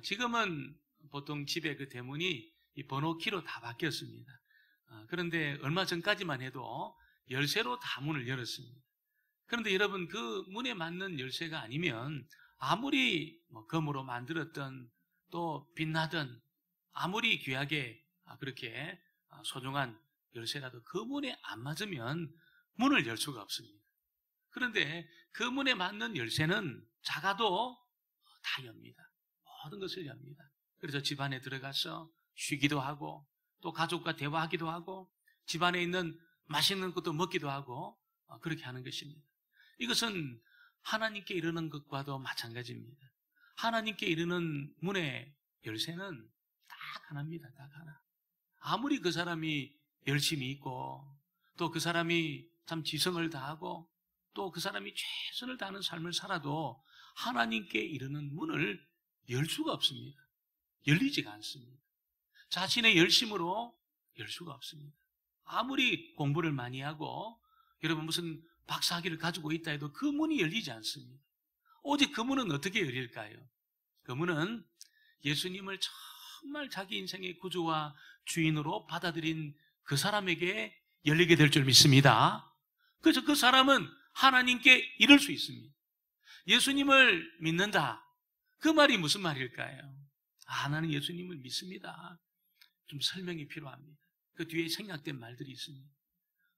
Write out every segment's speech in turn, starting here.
지금은 보통 집에 그 대문이 이 번호키로 다 바뀌었습니다. 그런데 얼마 전까지만 해도 열쇠로 다 문을 열었습니다. 그런데 여러분, 그 문에 맞는 열쇠가 아니면 아무리 금으로 만들었던 또 빛나던 아무리 귀하게 그렇게 소중한 열쇠라도 그 문에 안 맞으면 문을 열 수가 없습니다. 그런데 그 문에 맞는 열쇠는 작아도 다 엽니다. 모든 것을 엽니다. 그래서 집 안에 들어가서 쉬기도 하고 또 가족과 대화하기도 하고 집안에 있는 맛있는 것도 먹기도 하고 그렇게 하는 것입니다. 이것은 하나님께 이르는 것과도 마찬가지입니다. 하나님께 이르는 문의 열쇠는 딱 하나입니다. 딱 하나. 아무리 그 사람이 열심히 있고 또 그 사람이 참 지성을 다하고 또 그 사람이 최선을 다하는 삶을 살아도 하나님께 이르는 문을 열 수가 없습니다. 열리지가 않습니다. 자신의 열심으로 열 수가 없습니다. 아무리 공부를 많이 하고 여러분 무슨 박사학위를 가지고 있다 해도 그 문이 열리지 않습니다. 오직 그 문은 어떻게 열릴까요? 그 문은 예수님을 정말 자기 인생의 구주와 주인으로 받아들인 그 사람에게 열리게 될 줄 믿습니다. 그래서 그 사람은 하나님께 이를 수 있습니다. 예수님을 믿는다. 그 말이 무슨 말일까요? 나는 예수님을 믿습니다. 좀 설명이 필요합니다. 그 뒤에 생략된 말들이 있습니다.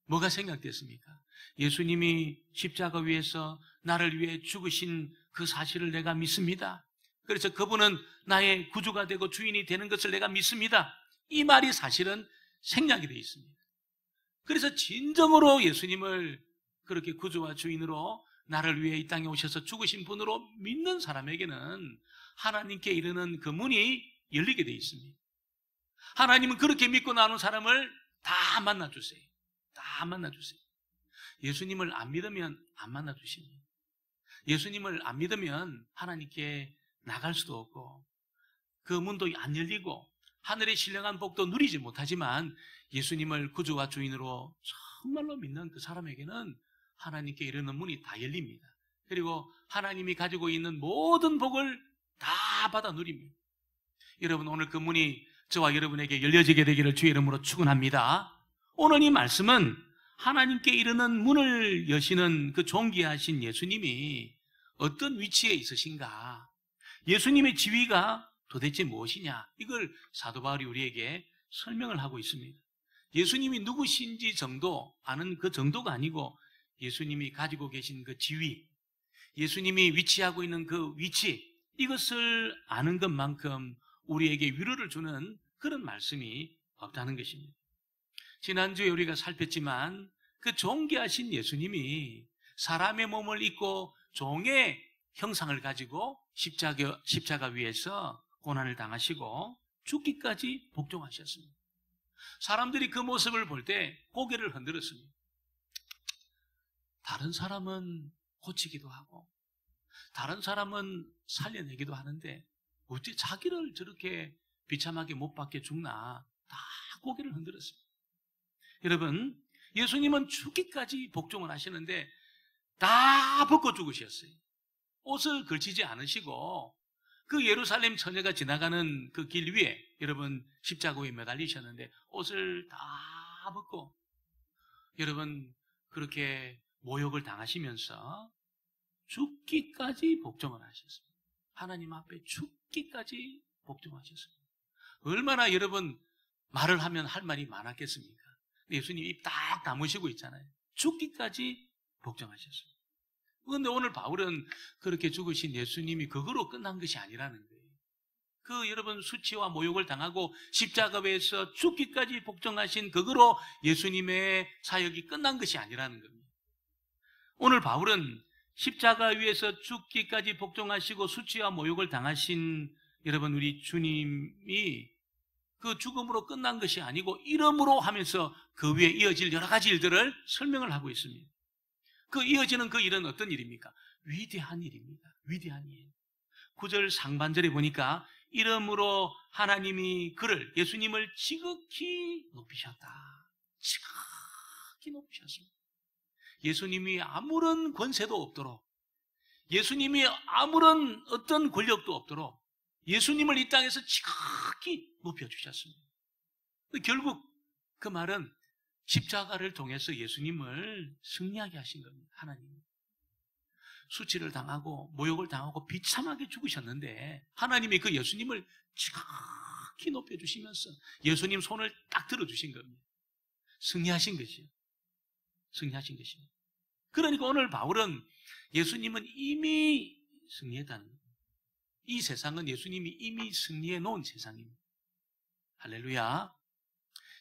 뭐가 생략됐습니까? 예수님이 십자가 위에서 나를 위해 죽으신 그 사실을 내가 믿습니다. 그래서 그분은 나의 구주가 되고 주인이 되는 것을 내가 믿습니다. 이 말이 사실은 생략이 되어 있습니다. 그래서 진정으로 예수님을 그렇게 구주와 주인으로 나를 위해 이 땅에 오셔서 죽으신 분으로 믿는 사람에게는 하나님께 이르는 그 문이 열리게 되어 있습니다. 하나님은 그렇게 믿고 나눈 사람을 다 만나주세요. 다 만나주세요. 예수님을 안 믿으면 안 만나주십니다. 예수님을 안 믿으면 하나님께 나갈 수도 없고 그 문도 안 열리고 하늘의 신령한 복도 누리지 못하지만 예수님을 구주와 주인으로 정말로 믿는 그 사람에게는 하나님께 이르는 문이 다 열립니다. 그리고 하나님이 가지고 있는 모든 복을 다 받아 누립니다. 여러분, 오늘 그 문이 저와 여러분에게 열려지게 되기를 주의 이름으로 축원합니다. 오늘 이 말씀은 하나님께 이르는 문을 여시는 그 존귀하신 예수님이 어떤 위치에 있으신가, 예수님의 지위가 도대체 무엇이냐, 이걸 사도 바울이 우리에게 설명을 하고 있습니다. 예수님이 누구신지 정도 아는 그 정도가 아니고 예수님이 가지고 계신 그 지위, 예수님이 위치하고 있는 그 위치, 이것을 아는 것만큼 우리에게 위로를 주는 그런 말씀이 없다는 것입니다. 지난주에 우리가 살폈지만 그 존귀하신 예수님이 사람의 몸을 입고 종의 형상을 가지고 십자가 위에서 고난을 당하시고 죽기까지 복종하셨습니다. 사람들이 그 모습을 볼 때 고개를 흔들었습니다. 다른 사람은 고치기도 하고 다른 사람은 살려내기도 하는데 어떻게 자기를 저렇게 비참하게 못 박게 죽나, 다 고개를 흔들었습니다. 여러분, 예수님은 죽기까지 복종을 하시는데 다 벗고 죽으셨어요. 옷을 걸치지 않으시고 그 예루살렘 처녀가 지나가는 그 길 위에 여러분 십자가 위에 매달리셨는데 옷을 다 벗고 여러분 그렇게 모욕을 당하시면서 죽기까지 복종을 하셨습니다. 하나님 앞에 죽기까지 복종하셨습니다. 얼마나 여러분 말을 하면 할 말이 많았겠습니까? 예수님이 입 딱 다무시고 있잖아요. 죽기까지 복종하셨습니다. 그런데 오늘 바울은 그렇게 죽으신 예수님이 그거로 끝난 것이 아니라는 거예요. 그 여러분 수치와 모욕을 당하고 십자가에서 죽기까지 복종하신 그거로 예수님의 사역이 끝난 것이 아니라는 겁니다. 오늘 바울은 십자가 위에서 죽기까지 복종하시고 수치와 모욕을 당하신 여러분 우리 주님이 그 죽음으로 끝난 것이 아니고 이름으로 하면서 그 위에 이어질 여러 가지 일들을 설명을 하고 있습니다. 그 이어지는 그 일은 어떤 일입니까? 위대한 일입니다. 위대한 일. 9절 상반절에 보니까 이름으로 하나님이 그를, 예수님을 지극히 높이셨다. 지극히 높이셨습니다. 예수님이 아무런 권세도 없도록, 예수님이 아무런 어떤 권력도 없도록, 예수님을 이 땅에서 지극히 높여주셨습니다. 결국 그 말은 십자가를 통해서 예수님을 승리하게 하신 겁니다. 하나님. 수치를 당하고 모욕을 당하고 비참하게 죽으셨는데 하나님이 그 예수님을 지극히 높여주시면서 예수님 손을 딱 들어주신 겁니다. 승리하신 것이요. 승리하신 것입니다. 그러니까 오늘 바울은 예수님은 이미 승리했다는 거예요. 이 세상은 예수님이 이미 승리해 놓은 세상입니다. 할렐루야.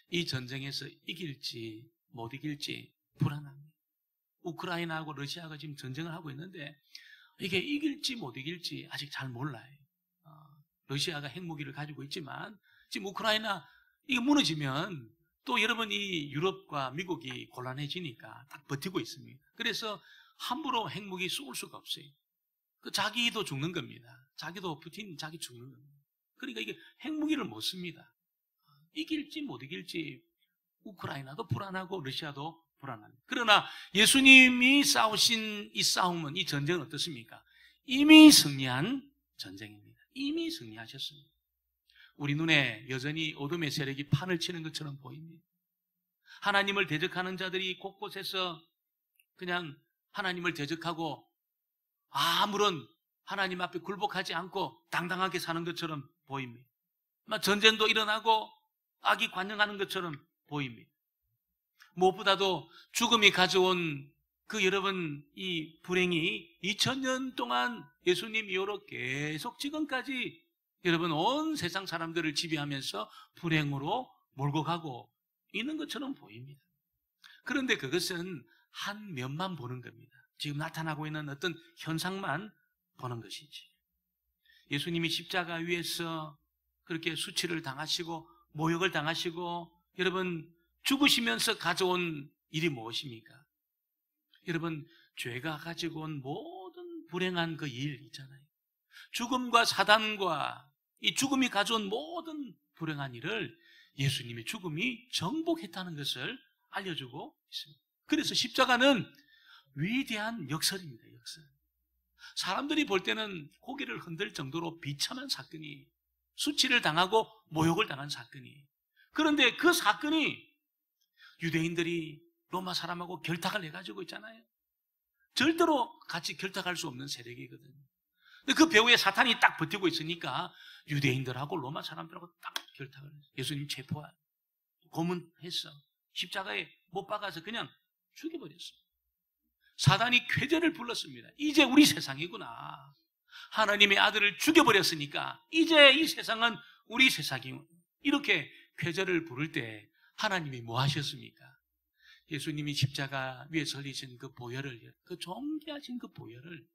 이 전쟁에서 이길지 못 이길지 불안합니다. 우크라이나하고 러시아가 지금 전쟁을 하고 있는데 이게 이길지 못 이길지 아직 잘 몰라요. 러시아가 핵무기를 가지고 있지만 지금 우크라이나 이게 무너지면 또 여러분 이 유럽과 미국이 곤란해지니까 딱 버티고 있습니다. 그래서 함부로 핵무기 쏠 수가 없어요. 그 자기도 죽는 겁니다. 자기도 푸틴 자기 죽는 겁니다. 그러니까 이게 핵무기를 못 씁니다. 이길지 못 이길지 우크라이나도 불안하고 러시아도 불안합니다. 그러나 예수님이 싸우신 이 싸움은, 이 전쟁은 어떻습니까? 이미 승리한 전쟁입니다. 이미 승리하셨습니다. 우리 눈에 여전히 어둠의 세력이 판을 치는 것처럼 보입니다. 하나님을 대적하는 자들이 곳곳에서 그냥 하나님을 대적하고 아무런 하나님 앞에 굴복하지 않고 당당하게 사는 것처럼 보입니다. 전쟁도 일어나고 악이 관영하는 것처럼 보입니다. 무엇보다도 죽음이 가져온 그 여러분 이 불행이 2000년 동안 예수님 이후로 계속 지금까지 여러분 온 세상 사람들을 지배하면서 불행으로 몰고 가고 있는 것처럼 보입니다. 그런데 그것은 한 면만 보는 겁니다. 지금 나타나고 있는 어떤 현상만 보는 것이지. 예수님이 십자가 위에서 그렇게 수치를 당하시고 모욕을 당하시고 여러분 죽으시면서 가져온 일이 무엇입니까? 여러분 죄가 가지고 온 모든 불행한 그 일 있잖아요. 죽음과 사단과 이 죽음이 가져온 모든 불행한 일을 예수님의 죽음이 정복했다는 것을 알려주고 있습니다. 그래서 십자가는 위대한 역설입니다. 역설. 사람들이 볼 때는 고개를 흔들 정도로 비참한 사건이, 수치를 당하고 모욕을 당한 사건이, 그런데 그 사건이 유대인들이 로마 사람하고 결탁을 해가지고 있잖아요. 절대로 같이 결탁할 수 없는 세력이거든요. 그 배후에 사탄이 딱 버티고 있으니까 유대인들하고 로마 사람들하고 딱 결탁을 했어요. 예수님 체포하 고문했어. 십자가에 못 박아서 그냥 죽여버렸어요. 사단이 쾌재를 불렀습니다. 이제 우리 세상이구나. 하나님의 아들을 죽여버렸으니까 이제 이 세상은 우리 세상이구나. 이렇게 쾌재를 부를 때 하나님이 뭐 하셨습니까? 예수님이 십자가 위에 설리신 그 보혈을, 그 존귀하신 그 보혈을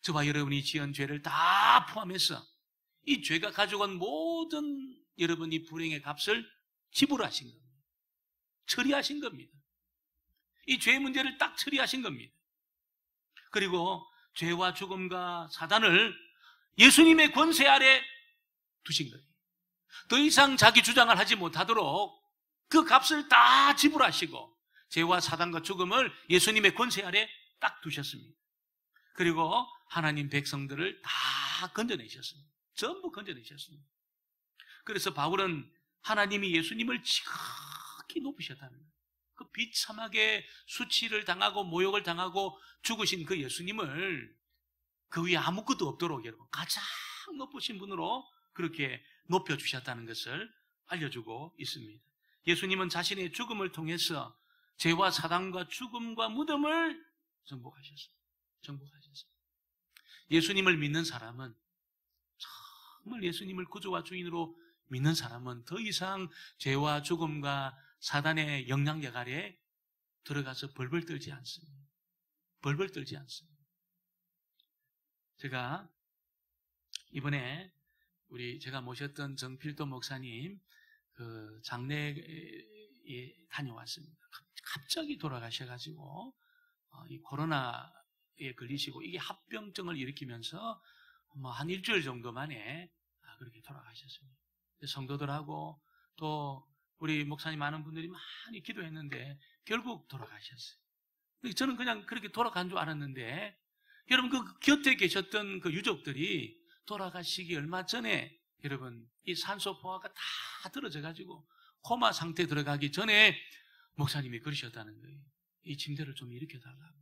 저와 여러분이 지은 죄를 다 포함해서 이 죄가 가져온 모든 여러분이 불행의 값을 지불하신 겁니다. 처리하신 겁니다. 이 죄의 문제를 딱 처리하신 겁니다. 그리고 죄와 죽음과 사단을 예수님의 권세 아래 두신 거예요. 더 이상 자기 주장을 하지 못하도록 그 값을 다 지불하시고 죄와 사단과 죽음을 예수님의 권세 아래 딱 두셨습니다. 그리고 하나님 백성들을 다 건져내셨습니다. 전부 건져내셨습니다. 그래서 바울은 하나님이 예수님을 지극히 높이셨다는 거예요. 그 비참하게 수치를 당하고 모욕을 당하고 죽으신 그 예수님을 그 위에 아무것도 없도록 여러분 가장 높으신 분으로 그렇게 높여주셨다는 것을 알려주고 있습니다. 예수님은 자신의 죽음을 통해서 죄와 사단과 죽음과 무덤을 정복하셨습니다. 정복하셨습니다. 예수님을 믿는 사람은, 정말 예수님을 구주와 주인으로 믿는 사람은 더 이상 죄와 죽음과 사단의 영향력 아래 들어가서 벌벌 떨지 않습니다. 벌벌 떨지 않습니다. 제가 이번에 제가 모셨던 정필도 목사님 그 장례에 다녀왔습니다. 갑자기 돌아가셔가지고 이 코로나에 걸리시고 이게 합병증을 일으키면서 한 일주일 정도 만에 그렇게 돌아가셨습니다. 성도들하고 또 우리 목사님 많은 분들이 많이 기도했는데 결국 돌아가셨어요. 저는 그냥 그렇게 돌아간 줄 알았는데 여러분 그 곁에 계셨던 그 유족들이 돌아가시기 얼마 전에 여러분 이 산소포화가 다 들어져-가지고 코마 상태에 들어가기 전에 목사님이 그러셨다는 거예요. 이 침대를 좀 일으켜달라고.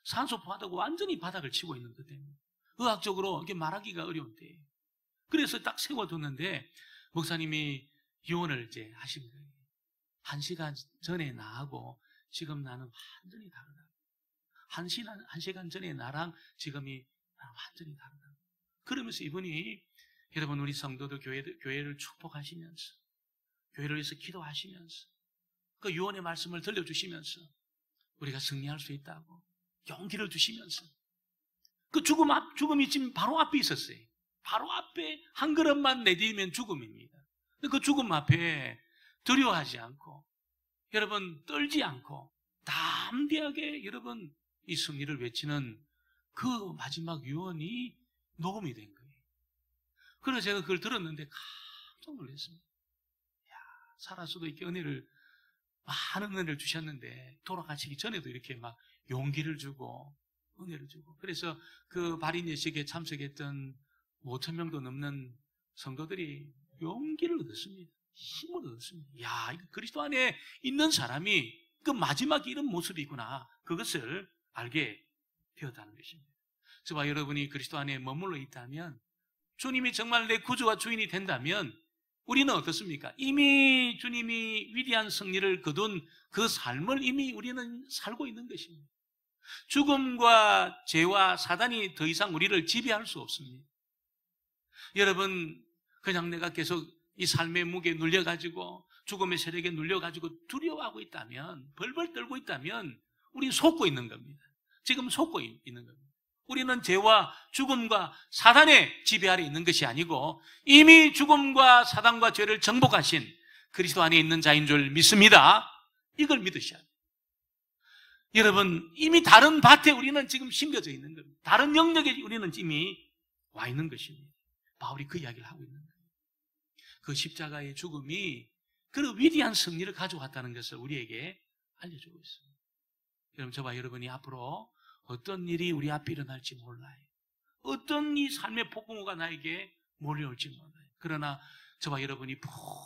산소포화하고 완전히 바닥을 치고 있는 것 때문에 의학적으로 이게 말하기가 어려운데, 그래서 딱 세워뒀는데 목사님이 유언을 이제 하신 거예요. 1시간 전에 나하고 지금 나는 완전히 다르다. 1시간 전에 나랑 지금이 완전히 다르다. 그러면서 이분이 여러분 우리 성도들 교회를 축복하시면서, 교회를 위해서 기도하시면서, 그 유언의 말씀을 들려주시면서 우리가 승리할 수 있다고 용기를 주시면서, 그 죽음이 지금 바로 앞에 있었어요. 바로 앞에 한 걸음만 내디디면 죽음입니다. 그 죽음 앞에 두려워하지 않고, 여러분 떨지 않고 담대하게 여러분 이 승리를 외치는 그 마지막 유언이 녹음이 된 거예요. 그래서 제가 그걸 들었는데 깜짝 놀랐습니다. 살아서도 이렇게 많은 은혜를 주셨는데 돌아가시기 전에도 이렇게 막 용기를 주고 은혜를 주고, 그래서 그 발인 예식에 참석했던 5,000명도 넘는 성도들이 용기를 얻었습니다. 힘을 얻었습니다. 이거 그리스도 안에 있는 사람이 그 마지막 이런 모습이구나, 그것을 알게 되었다는 것입니다. 저와 여러분이 그리스도 안에 머물러 있다면, 주님이 정말 내 구주와 주인이 된다면 우리는 어떻습니까? 이미 주님이 위대한 승리를 거둔 그 삶을 이미 우리는 살고 있는 것입니다. 죽음과 죄와 사단이 더 이상 우리를 지배할 수 없습니다. 여러분, 그냥 내가 계속 이 삶의 무게에 눌려가지고 죽음의 세력에 눌려가지고 두려워하고 있다면, 벌벌 떨고 있다면 우리는 속고 있는 겁니다. 지금 속고 있는 겁니다. 우리는 죄와 죽음과 사단의 지배 아래 있는 것이 아니고 이미 죽음과 사단과 죄를 정복하신 그리스도 안에 있는 자인 줄 믿습니다. 이걸 믿으셔야 돼요. 여러분, 이미 다른 밭에 우리는 지금 심겨져 있는 겁니다. 다른 영역에 우리는 이미 와 있는 것입니다. 바울이 그 이야기를 하고 있는 거예요. 그 십자가의 죽음이 그 위대한 승리를 가져왔다는 것을 우리에게 알려주고 있습니다. 여러분, 저와 여러분이 앞으로 어떤 일이 우리 앞에 일어날지 몰라요. 어떤 이 삶의 폭풍우가 나에게 몰려올지 몰라요. 그러나 저와 여러분이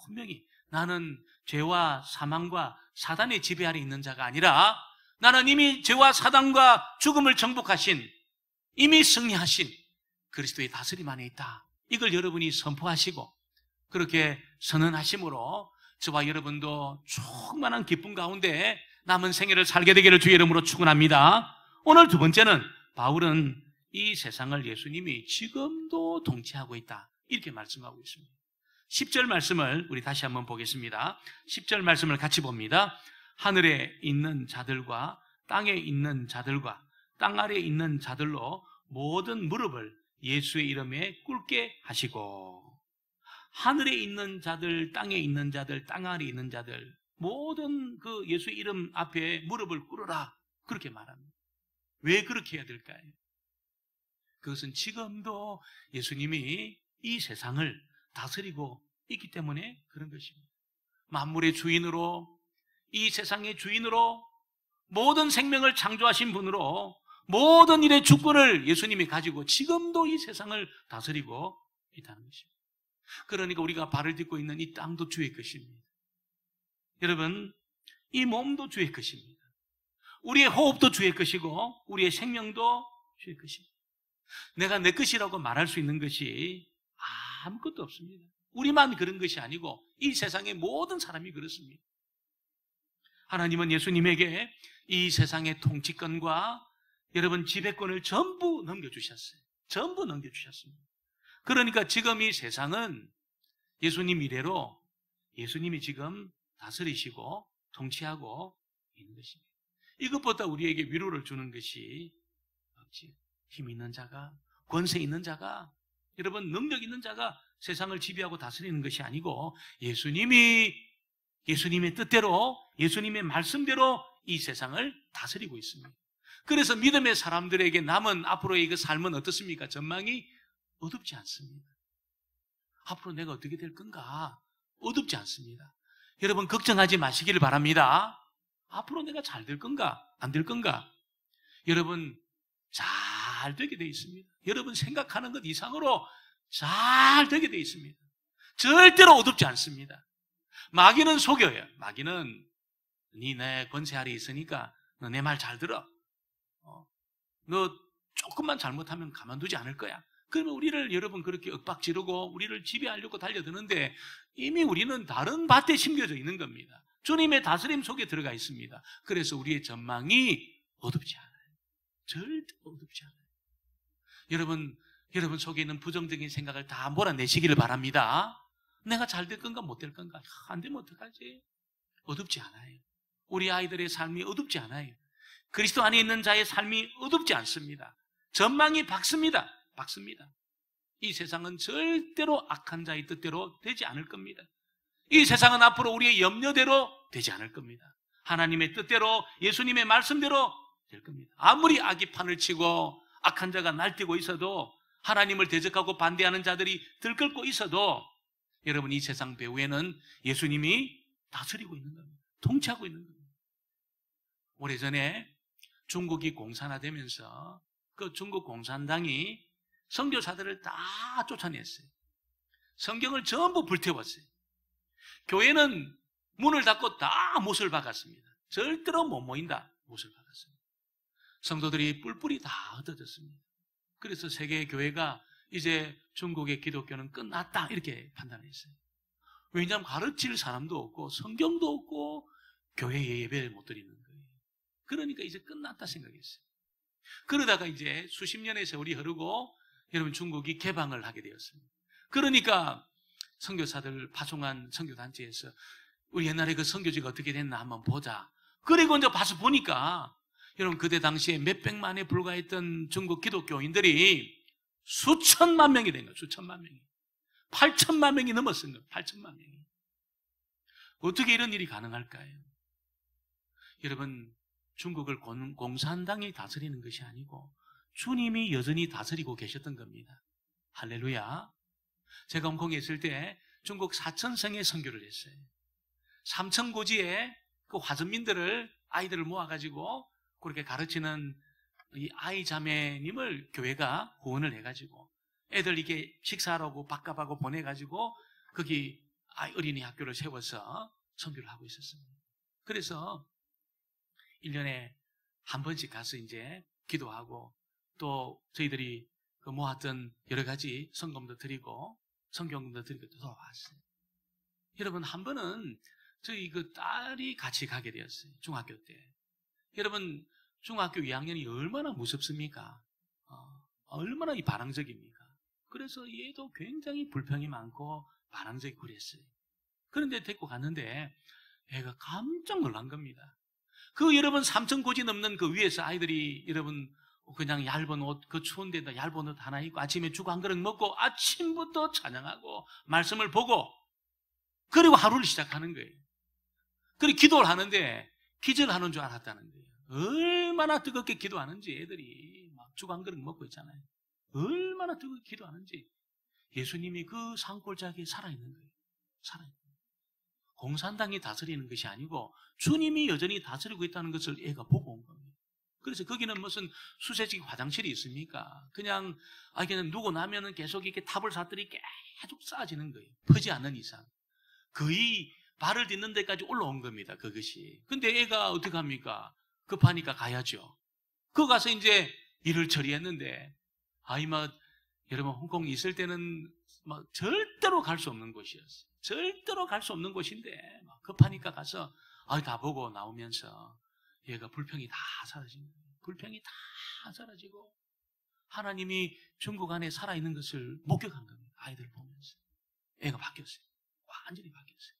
분명히 나는 죄와 사망과 사단의 지배 아래 있는 자가 아니라 나는 이미 죄와 사단과 죽음을 정복하신, 이미 승리하신 그리스도의 다스림 안에 있다. 이걸 여러분이 선포하시고 그렇게 선언하심으로 저와 여러분도 충만한 기쁨 가운데 남은 생애를 살게 되기를 주의 이름으로 축원합니다. 오늘 두 번째는 바울은 이 세상을 예수님이 지금도 통치하고 있다, 이렇게 말씀하고 있습니다. 10절 말씀을 우리 다시 한번 보겠습니다. 10절 말씀을 같이 봅니다. 하늘에 있는 자들과 땅에 있는 자들과 땅 아래에 있는 자들로 모든 무릎을 예수의 이름에 꿇게 하시고, 하늘에 있는 자들, 땅에 있는 자들, 땅 아래에 있는 자들, 모든 그 예수의 이름 앞에 무릎을 꿇으라, 그렇게 말합니다. 왜 그렇게 해야 될까요? 그것은 지금도 예수님이 이 세상을 다스리고 있기 때문에 그런 것입니다. 만물의 주인으로, 이 세상의 주인으로, 모든 생명을 창조하신 분으로 모든 일의 주권을 예수님이 가지고 지금도 이 세상을 다스리고 있다는 것입니다. 그러니까 우리가 발을 딛고 있는 이 땅도 주의 것입니다. 여러분, 이 몸도 주의 것입니다. 우리의 호흡도 주의 것이고 우리의 생명도 주의 것입니다. 내가 내 것이라고 말할 수 있는 것이 아무것도 없습니다. 우리만 그런 것이 아니고 이 세상의 모든 사람이 그렇습니다. 하나님은 예수님에게 이 세상의 통치권과 여러분 지배권을 전부 넘겨주셨어요. 전부 넘겨주셨습니다. 그러니까 지금 이 세상은 예수님 이래로 예수님이 지금 다스리시고 통치하고 있는 것입니다. 이것보다 우리에게 위로를 주는 것이 없지. 힘 있는 자가, 권세 있는 자가, 여러분 능력 있는 자가 세상을 지배하고 다스리는 것이 아니고 예수님이 예수님의 뜻대로, 예수님의 말씀대로 이 세상을 다스리고 있습니다. 그래서 믿음의 사람들에게 남은 앞으로의 그 삶은 어떻습니까? 전망이 어둡지 않습니다. 앞으로 내가 어떻게 될 건가? 어둡지 않습니다. 여러분 걱정하지 마시기를 바랍니다. 앞으로 내가 잘 될 건가? 안 될 건가? 여러분 잘 잘 되게 되어 있습니다. 여러분 생각하는 것 이상으로 잘 되게 되어 있습니다. 절대로 어둡지 않습니다. 마귀는 속여요. 마귀는 네 내 권세 아래 있으니까 너 내 말 잘 들어. 너 조금만 잘못하면 가만두지 않을 거야. 그러면 우리를 여러분 그렇게 윽박지르고 우리를 지배하려고 달려드는데 이미 우리는 다른 밭에 심겨져 있는 겁니다. 주님의 다스림 속에 들어가 있습니다. 그래서 우리의 전망이 어둡지 않아요. 절대 어둡지 않아요. 여러분 속에 있는 부정적인 생각을 다 몰아내시기를 바랍니다. 내가 잘 될 건가 못 될 건가? 안 되면 어떡하지? 어둡지 않아요. 우리 아이들의 삶이 어둡지 않아요. 그리스도 안에 있는 자의 삶이 어둡지 않습니다. 전망이 밝습니다. 밝습니다. 이 세상은 절대로 악한 자의 뜻대로 되지 않을 겁니다. 이 세상은 앞으로 우리의 염려대로 되지 않을 겁니다. 하나님의 뜻대로, 예수님의 말씀대로 될 겁니다. 아무리 악이 판을 치고 악한 자가 날뛰고 있어도, 하나님을 대적하고 반대하는 자들이 들끓고 있어도, 여러분 이 세상 배후에는 예수님이 다스리고 있는 겁니다. 통치하고 있는 겁니다. 오래전에 중국이 공산화되면서 그 중국 공산당이 선교사들을 다 쫓아냈어요. 성경을 전부 불태웠어요. 교회는 문을 닫고 다 못을 박았습니다. 절대로 못 모인다. 못을 박았습니다. 성도들이 뿔뿔이 다 흩어졌습니다. 그래서 세계 교회가 이제 중국의 기독교는 끝났다 이렇게 판단했어요. 왜냐하면 가르칠 사람도 없고 성경도 없고 교회에 예배를 못 드리는 거예요. 그러니까 이제 끝났다 생각했어요. 그러다가 이제 수십 년의 세월이 흐르고 여러분 중국이 개방을 하게 되었습니다. 그러니까 선교사들 파송한 선교단체에서 우리 옛날에 그 선교지가 어떻게 됐나 한번 보자. 그리고 이제 봐서 보니까 여러분 그때 당시에 몇백만에 불과했던 중국 기독교인들이 수천만 명이 된 거예요. 수천만 명이. 8천만 명이 넘었은 거예요. 8천만 명이. 어떻게 이런 일이 가능할까요? 여러분 중국을 공산당이 다스리는 것이 아니고 주님이 여전히 다스리고 계셨던 겁니다. 할렐루야. 제가 홍콩에 있을 때 중국 4천성에 선교를 했어요. 삼천고지에 그 화전민들을 아이들을 모아가지고 그렇게 가르치는 이 아이 자매님을 교회가 후원을 해가지고 애들 이게 식사하라고 밥값하고 보내가지고 거기 어린이 학교를 세워서 선교를 하고 있었습니다. 그래서 1년에 한 번씩 가서 이제 기도하고 또 저희들이 그 모았던 여러 가지 성금도 드리고 성경금도 드리고 돌아왔어요. 여러분 한 번은 저희 그 딸이 같이 가게 되었어요. 중학교 때. 여러분 중학교 2학년이 얼마나 무섭습니까? 얼마나 이 반항적입니까? 그래서 얘도 굉장히 불평이 많고 반항적이고 그랬어요. 그런데 데리고 갔는데 애가 깜짝 놀란 겁니다. 그 여러분 3,000고지 넘는 그 위에서 아이들이 여러분 그냥 얇은 옷, 그 추운 데다 얇은 옷 하나 입고 아침에 죽 한 그릇 먹고 아침부터 찬양하고 말씀을 보고 그리고 하루를 시작하는 거예요. 그리고 기도를 하는데 기절하는 줄 알았다는 거예요. 얼마나 뜨겁게 기도하는지 애들이 막 죽 한 그릇 먹고 있잖아요. 얼마나 뜨겁게 기도하는지 예수님이 그 산골짜기에 살아있는 거예요. 살아있는 거예요. 공산당이 다스리는 것이 아니고 주님이 여전히 다스리고 있다는 것을 애가 보고 온 겁니다. 그래서 거기는 무슨 수세식 화장실이 있습니까? 그냥 누고 나면은 계속 이렇게 타블사들이 계속 쌓아지는 거예요. 퍼지 않는 이상. 거의 발을 딛는 데까지 올라온 겁니다. 그것이. 근데 애가 어떻게 합니까? 급하니까 가야죠. 그 가서 이제 일을 처리했는데 여러분 홍콩에 있을 때는 절대로 갈 수 없는 곳이었어요. 절대로 갈 수 없는 곳인데 급하니까 가서 다 보고 나오면서 얘가 불평이 다 사라진 거예요. 불평이 다 사라지고 하나님이 중국 안에 살아있는 것을 목격한 겁니다. 아이들 보면서. 애가 바뀌었어요. 완전히 바뀌었어요.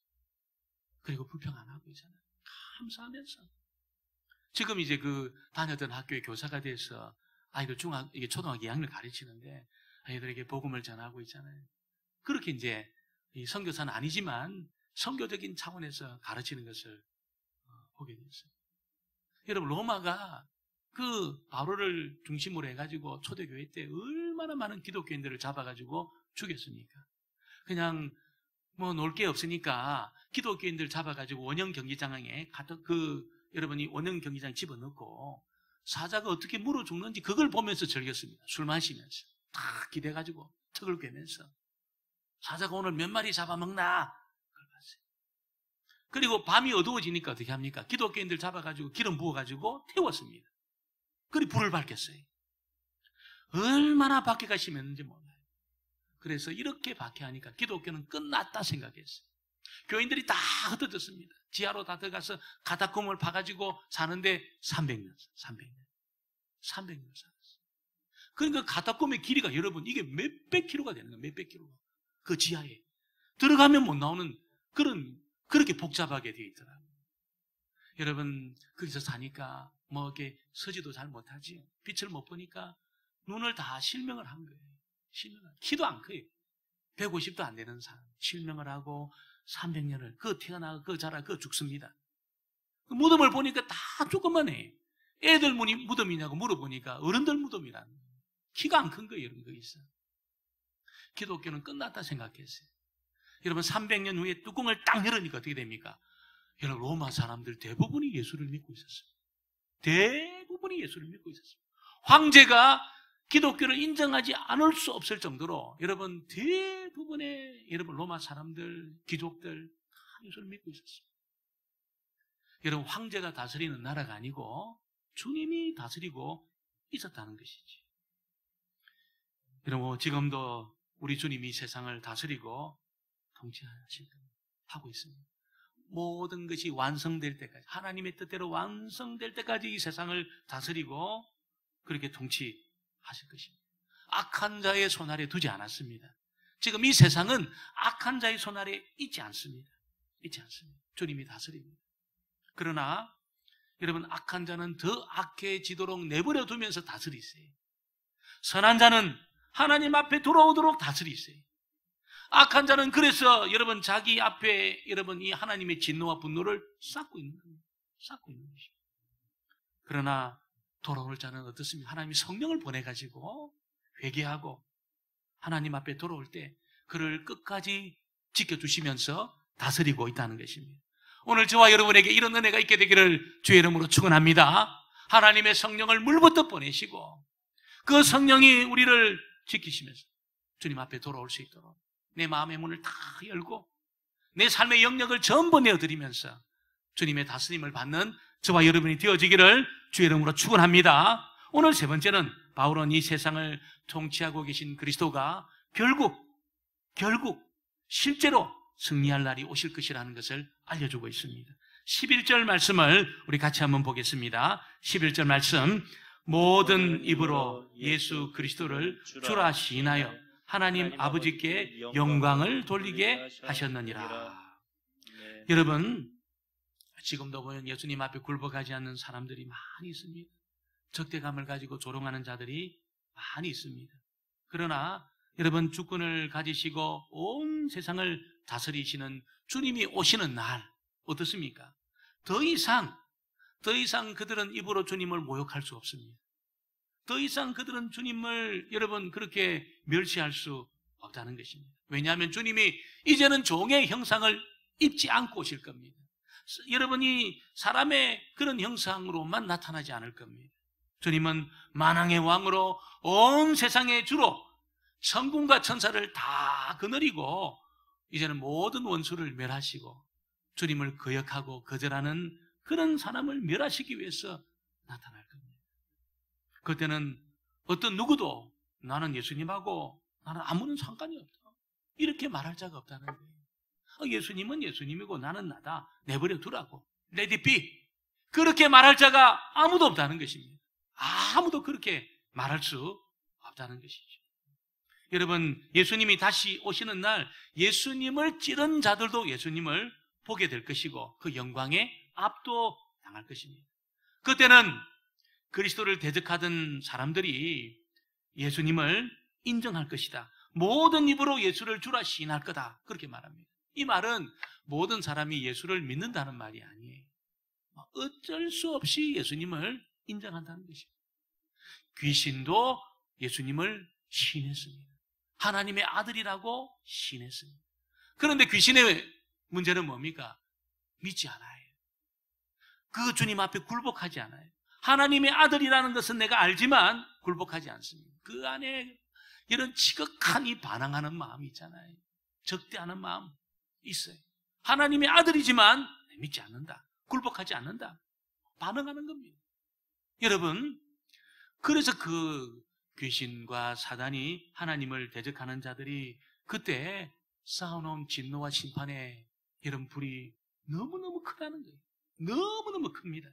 그리고 불평 안 하고 있잖아요. 감사하면서. 지금 이제 그 다녔던 학교의 교사가 돼서 아이들 초등학교 2학년을 가르치는데 아이들에게 복음을 전하고 있잖아요. 그렇게 이제 이 선교사는 아니지만 선교적인 차원에서 가르치는 것을 보게 되었어요. 여러분 로마가 그 바울을 중심으로 해가지고 초대교회 때 얼마나 많은 기독교인들을 잡아가지고 죽였습니까? 그냥 놀 게 없으니까 기독교인들 잡아가지고 원형 경기장에 여러분이 원형 경기장 집어넣고 사자가 어떻게 물어 죽는지 그걸 보면서 즐겼습니다. 술 마시면서 다 기대가지고 턱을 꿰면서 사자가 오늘 몇 마리 잡아먹나 그걸 봤어요. 그리고 밤이 어두워지니까 어떻게 합니까? 기독교인들 잡아가지고 기름 부어가지고 태웠습니다. 그리고 불을 밝혔어요. 얼마나 박해가 심했는지 몰라요. 그래서 이렇게 박해하니까 기독교는 끝났다 생각했어요. 교인들이 다 흩어졌습니다. 지하로 다 들어가서 가다콤을 파가지고 사는데 300년 살았어요. 그러니까 가다콤의 길이가 여러분 이게 몇백 킬로가 되는 거예요. 몇백 킬로가. 그 지하에 들어가면 못 나오는 그렇게 복잡하게 되어 있더라고요. 여러분 거기서 사니까 뭐 이렇게 서지도 잘 못하지, 빛을 못 보니까 눈을 다 실명을 한 거예요. 키도 안 커요. 150도 안 되는 사람 실명을 하고 300년을 그 태어나고 그 자라 그 죽습니다. 그 무덤을 보니까 다 조그만해. 애들 무덤이냐고 물어보니까 어른들 무덤이라는 거예요. 키가 안 큰 거예요. 여러분 거기서. 기독교는 끝났다 생각했어요. 여러분 300년 후에 뚜껑을 딱 열으니까 어떻게 됩니까? 여러분 로마 사람들 대부분이 예수를 믿고 있었어요. 대부분이 예수를 믿고 있었어요. 황제가 기독교를 인정하지 않을 수 없을 정도로 여러분 대부분의 여러분 로마 사람들, 귀족들 다 예수를 믿고 있었어요. 여러분 황제가 다스리는 나라가 아니고 주님이 다스리고 있었다는 것이지. 여러분 지금도 우리 주님이 세상을 다스리고 통치하실 겁니다. 하고 있습니다. 모든 것이 완성될 때까지 하나님의 뜻대로 완성될 때까지 이 세상을 다스리고 그렇게 통치하실 것입니다. 악한 자의 손 아래 두지 않았습니다. 지금 이 세상은 악한 자의 손 아래 있지 않습니다. 주님이 다스립니다. 그러나 여러분 악한 자는 더 악해지도록 내버려 두면서 다스리세요. 선한 자는 하나님 앞에 돌아오도록 다스리세요. 악한 자는 그래서 여러분 자기 앞에 여러분 이 하나님의 진노와 분노를 쌓고 있는 겁니다. 그러나 돌아올 자는 어떻습니까? 하나님이 성령을 보내가지고 회개하고 하나님 앞에 돌아올 때 그를 끝까지 지켜주시면서 다스리고 있다는 것입니다. 오늘 저와 여러분에게 이런 은혜가 있게 되기를 주의 이름으로 축원합니다. 하나님의 성령을 물부터 보내시고 그 성령이 우리를 지키시면서 주님 앞에 돌아올 수 있도록 내 마음의 문을 다 열고 내 삶의 영역을 전부 내어드리면서 주님의 다스림을 받는 저와 여러분이 되어지기를 주의 이름으로 축원합니다. 오늘 세 번째는 바울은 이 세상을 통치하고 계신 그리스도가 결국 실제로 승리할 날이 오실 것이라는 것을 알려주고 있습니다. 11절 말씀을 우리 같이 한번 보겠습니다. 11절 말씀, 모든 입으로 예수 그리스도를 주라 시인하여 하나님 아버지께 영광을 돌리게 하셨느니라. 여러분 지금도 보면 예수님 앞에 굴복하지 않는 사람들이 많이 있습니다. 적대감을 가지고 조롱하는 자들이 많이 있습니다. 그러나 여러분 주권을 가지시고 온 세상을 다스리시는 주님이 오시는 날 어떻습니까? 더 이상 그들은 입으로 주님을 모욕할 수 없습니다. 더 이상 그들은 주님을 여러분 그렇게 멸시할 수 없다는 것입니다. 왜냐하면 주님이 이제는 종의 형상을 입지 않고 오실 겁니다. 여러분이 사람의 그런 형상으로만 나타나지 않을 겁니다. 주님은 만왕의 왕으로 온 세상의 주로 천군과 천사를 다 거느리고 이제는 모든 원수를 멸하시고 주님을 거역하고 거절하는 그런 사람을 멸하시기 위해서 나타날 겁니다. 그때는 어떤 누구도 나는 예수님하고 나는 아무런 상관이 없다 이렇게 말할 자가 없다는 거예요. 예수님은 예수님이고 나는 나다 내버려 두라고 Let it be 그렇게 말할 자가 아무도 없다는 것입니다. 아무도 그렇게 말할 수 없다는 것이죠. 여러분 예수님이 다시 오시는 날 예수님을 찌른 자들도 예수님을 보게 될 것이고 그 영광에 압도당할 것입니다. 그때는 그리스도를 대적하던 사람들이 예수님을 인정할 것이다. 모든 입으로 예수를 주라 시인할 거다. 그렇게 말합니다. 이 말은 모든 사람이 예수를 믿는다는 말이 아니에요. 어쩔 수 없이 예수님을 인정한다는 것입니다. 귀신도 예수님을 시인했습니다. 하나님의 아들이라고 시인했습니다. 그런데 귀신의 문제는 뭡니까? 믿지 않아요. 그 주님 앞에 굴복하지 않아요. 하나님의 아들이라는 것은 내가 알지만 굴복하지 않습니다. 그 안에 이런 지극한 이 반항하는 마음이 있잖아요. 적대하는 마음 있어요. 하나님의 아들이지만 믿지 않는다. 굴복하지 않는다. 반응하는 겁니다. 여러분, 그래서 그 귀신과 사단이 하나님을 대적하는 자들이 그때 쌓아놓은 진노와 심판의 이런 불이 너무너무 크다는 거예요. 너무너무 큽니다.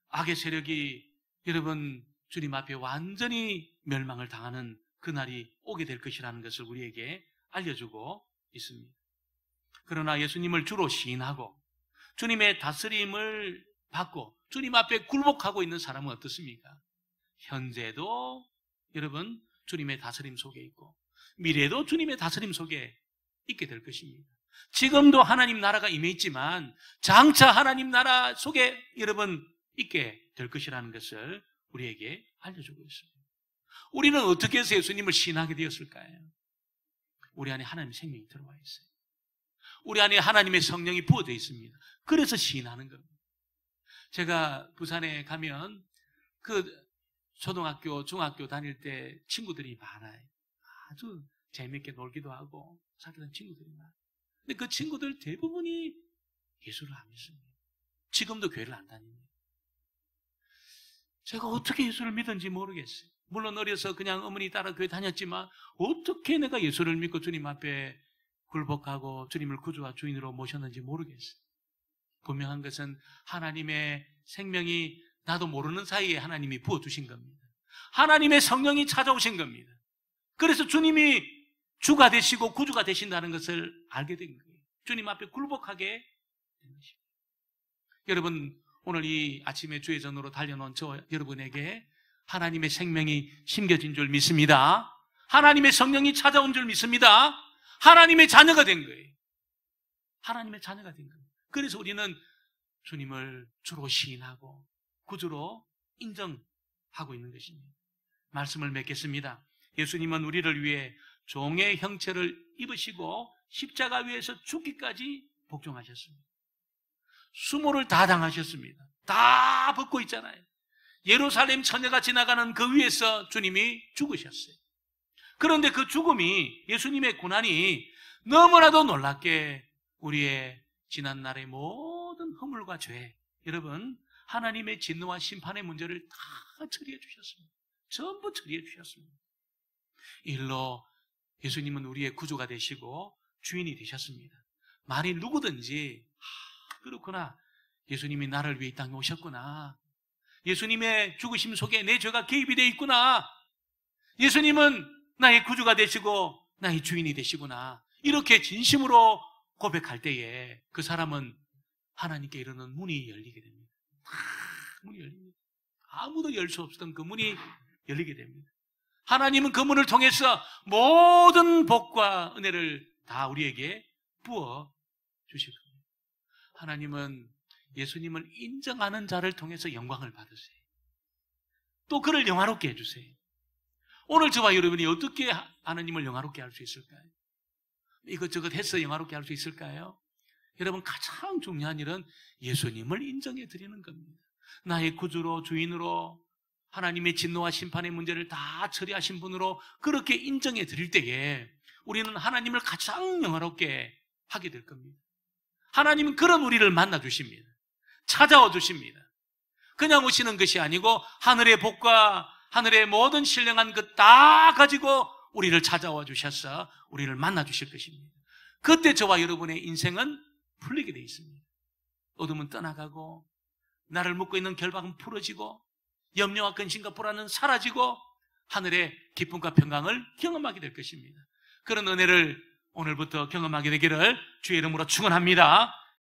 악의 세력이 여러분 주님 앞에 완전히 멸망을 당하는 그날이 오게 될 것이라는 것을 우리에게 알려주고 있습니다. 그러나 예수님을 주로 시인하고 주님의 다스림을 받고 주님 앞에 굴복하고 있는 사람은 어떻습니까? 현재도 여러분 주님의 다스림 속에 있고 미래도 주님의 다스림 속에 있게 될 것입니다. 지금도 하나님 나라가 임해 있지만 장차 하나님 나라 속에 여러분 있게 될 것이라는 것을 우리에게 알려주고 있습니다. 우리는 어떻게 해서 예수님을 시인하게 되었을까요? 우리 안에 하나님의 생명이 들어와 있어요. 우리 안에 하나님의 성령이 부어져 있습니다. 그래서 시인하는 겁니다. 제가 부산에 가면 그 초등학교, 중학교 다닐 때 친구들이 많아요. 아주 재밌게 놀기도 하고 사귀는 친구들이 많아요. 근데 그 친구들 대부분이 예수를 안 믿습니다. 지금도 교회를 안 다닙니다. 제가 어떻게 예수를 믿은지 모르겠어요. 물론 어려서 그냥 어머니 따라 교회 다녔지만 어떻게 내가 예수를 믿고 주님 앞에 굴복하고 주님을 구주와 주인으로 모셨는지 모르겠어요. 분명한 것은 하나님의 생명이 나도 모르는 사이에 하나님이 부어주신 겁니다. 하나님의 성령이 찾아오신 겁니다. 그래서 주님이 주가 되시고 구주가 되신다는 것을 알게 된 거예요. 주님 앞에 굴복하게 된 것입니다. 여러분, 오늘 이 아침에 주의 전으로 달려놓은 저 여러분에게 하나님의 생명이 심겨진 줄 믿습니다. 하나님의 성령이 찾아온 줄 믿습니다. 하나님의 자녀가 된 거예요. 하나님의 자녀가 된 겁니다. 그래서 우리는 주님을 주로 시인하고 구주로 인정하고 있는 것입니다. 말씀을 맺겠습니다. 예수님은 우리를 위해 종의 형체를 입으시고 십자가 위에서 죽기까지 복종하셨습니다. 수모를 다 당하셨습니다. 다 벗고 있잖아요. 예루살렘 처녀가 지나가는 그 위에서 주님이 죽으셨어요. 그런데 그 죽음이, 예수님의 고난이 너무나도 놀랍게 우리의 지난날의 모든 허물과 죄, 여러분 하나님의 진노와 심판의 문제를 다 처리해 주셨습니다. 전부 처리해 주셨습니다. 일로 예수님은 우리의 구주가 되시고 주인이 되셨습니다. 만일 누구든지 그렇구나, 예수님이 나를 위해 이 땅에 오셨구나, 예수님의 죽으심 속에 내 죄가 개입이 되어 있구나, 예수님은 나의 구주가 되시고 나의 주인이 되시구나, 이렇게 진심으로 고백할 때에 그 사람은 하나님께 이르는 문이 열리게 됩니다. 문이 열립니다. 아무도 열 수 없었던 그 문이 열리게 됩니다. 하나님은 그 문을 통해서 모든 복과 은혜를 다 우리에게 부어 주실 겁니다. 하나님은 예수님을 인정하는 자를 통해서 영광을 받으세요. 또 그를 영화롭게 해주세요. 오늘 저와 여러분이 어떻게 하나님을 영화롭게 할 수 있을까요? 이것저것 해서 영화롭게 할 수 있을까요? 여러분, 가장 중요한 일은 예수님을 인정해 드리는 겁니다. 나의 구주로, 주인으로, 하나님의 진노와 심판의 문제를 다 처리하신 분으로 그렇게 인정해 드릴 때에 우리는 하나님을 가장 영화롭게 하게 될 겁니다. 하나님은 그런 우리를 만나 주십니다. 찾아와 주십니다. 그냥 오시는 것이 아니고 하늘의 복과 하늘의 모든 신령한 것 다 가지고 우리를 찾아와 주셔서 우리를 만나 주실 것입니다. 그때 저와 여러분의 인생은 풀리게 되어 있습니다. 어둠은 떠나가고 나를 묶고 있는 결박은 풀어지고 염려와 근심과 불안은 사라지고 하늘의 기쁨과 평강을 경험하게 될 것입니다. 그런 은혜를 오늘부터 경험하게 되기를 주의 이름으로 축원합니다.